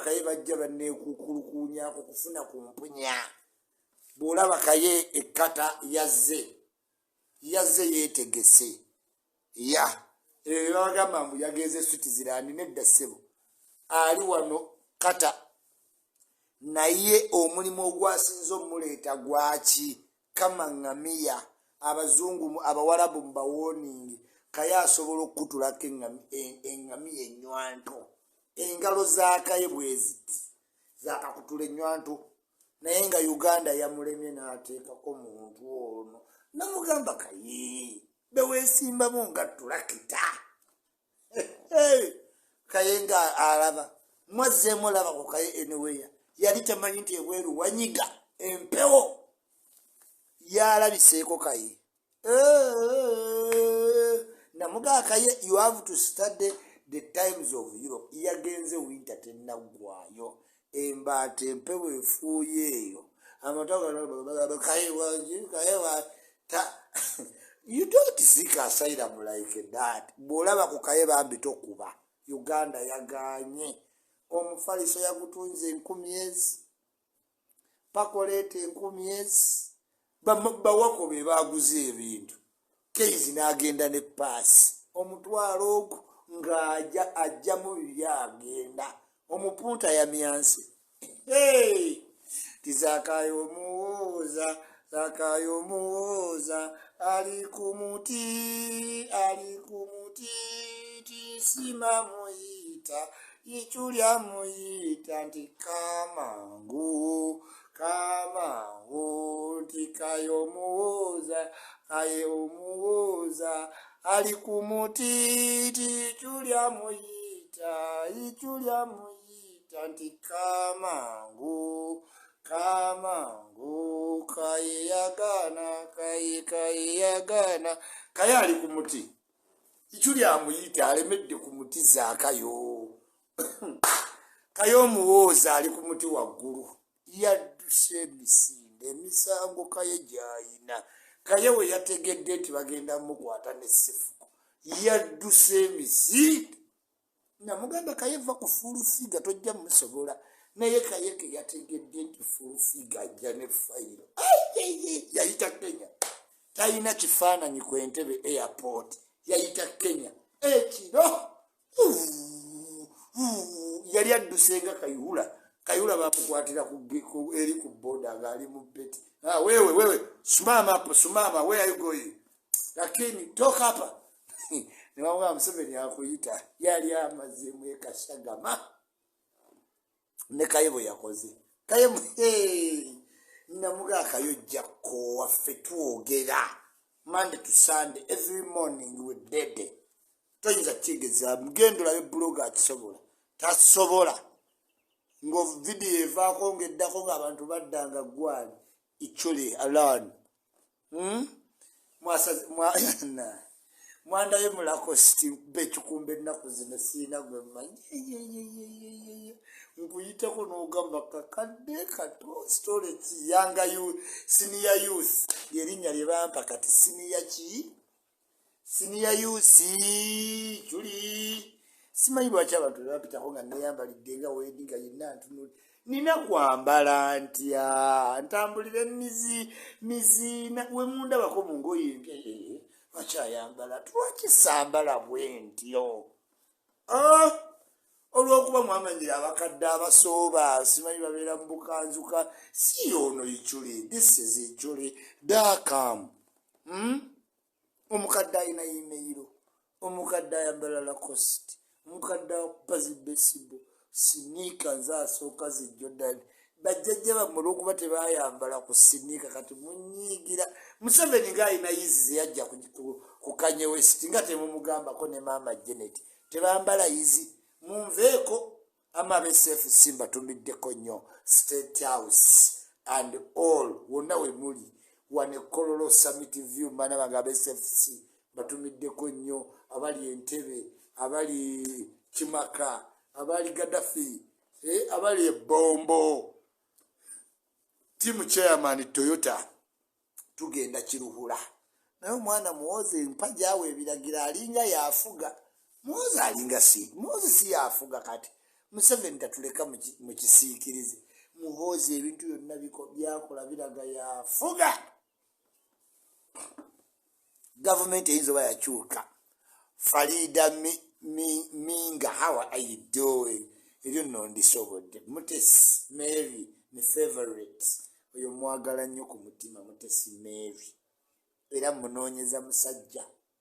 Kaye bajja banneekukulukuunyako kufuna ku mpunya. Bw'olaba Kaye ekkata yazze yeetegese. Bagamba mbu yagenze Switzerland nedda ssebo. Ali wano kata. Naye omulimu ogwasinze omuleeta gwaki? Kama ngamiya. Abazungu abawalabu mbawooningi. Kaye asobola okutulako engamiya ennywanto. Engalo za Kaye bweziti zakakutula ennywanto. Naye nga Uganda yamulemye n'ateekako muntu ono. Namugamba Kaye beweesimbamu nga tulakita. Kaye nga alaba. Mwazzeemu laba ku Kaye anywhere. Yali tamanyi nti ebweru wanyiga empewo. Yalabiseeko Kaye. Namugaa Kaye, you have to study the times of Europe. Yagenze winter tennaggwayo. Embaata empewo efuuye eyo. Kaye you don't seek asylum like that. Bw'olaba ku Kaye bambi tokuba. Uganda yaganye. Omufaliso yagutunze 10,000. Pakoleete 10,000. Bawako be baguze ebintu. Keizi n'agenda ne paasi. Omutwalo ogwo ng'ajja mu byagenda. Omupunta ya myansi. Tizakayo muwoza ali ku muti tisima muyita ichulya muyita nti kamangu tikayo muwoza ali ku muti tichulya muyita nti kamangu Kaye yagana. Kaye ali ku muti ichuli amuyita alemedde ku muti zaakayo. Kaye omuwooza ali ku muti waggulu yadduse emisinde emisango Kaye gy'ayina. Kaye we yategedde nti bagenda mukwata n'essefuko yadduse emisinde. Namugamba Kaye va ku fuulufiga tojja musobola. Naye Kaye ke yategedde nti fuulufiga ajja ne fayiro. Yayita Kenya. Talina kifaananyi ku Entebbe airport. Yayita Kenya. Ekiro yali addusenga Kayihura bamukwatira eri ku boda ng'ali mu beti. Wewe simama where are you going? Lakini toka hapa. Ne bamugamba Museveni akuyita. Yali amazeemu ekashagama. Ne Kaye bwe yakoze. Kaye namugaa Kaye ojja waffe twogera Monday to Sunday every morning with Dede. Toyinza kigeza mugendo labe blog atisobola. Tasobola. Ngo video evaako ng'eddako ng'abantu baddanga gwali ichuli alone. Mwandayo mulako sti bechukumbe ennaku zino siina gwe mmanyi. Nkuyitako n'ogamba kakadde kato storage yanga senior youth lyerinnya lye bampa kati senior youth Chuli. Simanyi lwaki abantu bapitako nga neeyambalidde nga wedi nga yenna ntunula. Nina kwambala ntya ntambulire mizina we mundabako mu ngoye empya wakyayambala twakisambala bwe ntyo. Olw'okuba mwamanyira abakadde abasooba simanyi babeera mu bukanzuka si ono Ichuli. This is Ichuli Dakam. Omukadde ayina emailo, omukadde ayambala Lacoste, omukadde akupa zibesibo sinika nze asooka zi Jordan. Bajjajja bammwe olw'okuba tebayambala ku sinika kati munyiigira. Museveni ng'ayina yizi ze yajja ku Kanye West nga temumugambako ne maama Janet tebambala yizi. Munveeko amabesefu simba tumiddeko nnyo State House and all wonna we muli wane Kololo Summit View manaba nga BSFC batumiddeko nnyo abali Entebbe abali Kimaka abali Gaddafi abali Bombo team chairman Toyota tugenda Kiruhura. Naye omwana muwoze mpaja awe ebiragira alinga yafuga. Muwoze alinga si yafuga kati Museveni tatuleka mu kisiikirize muhoozi ebintu byonna byakola biraga yafuga gavumenti eyinza oba yakyuka Farida Minga how are you doing eryo nno ndisobodde Mutesi Mary ne favorite oyo mwagala nnyo ku mutima Mutesi Mary era munoonyeza musajja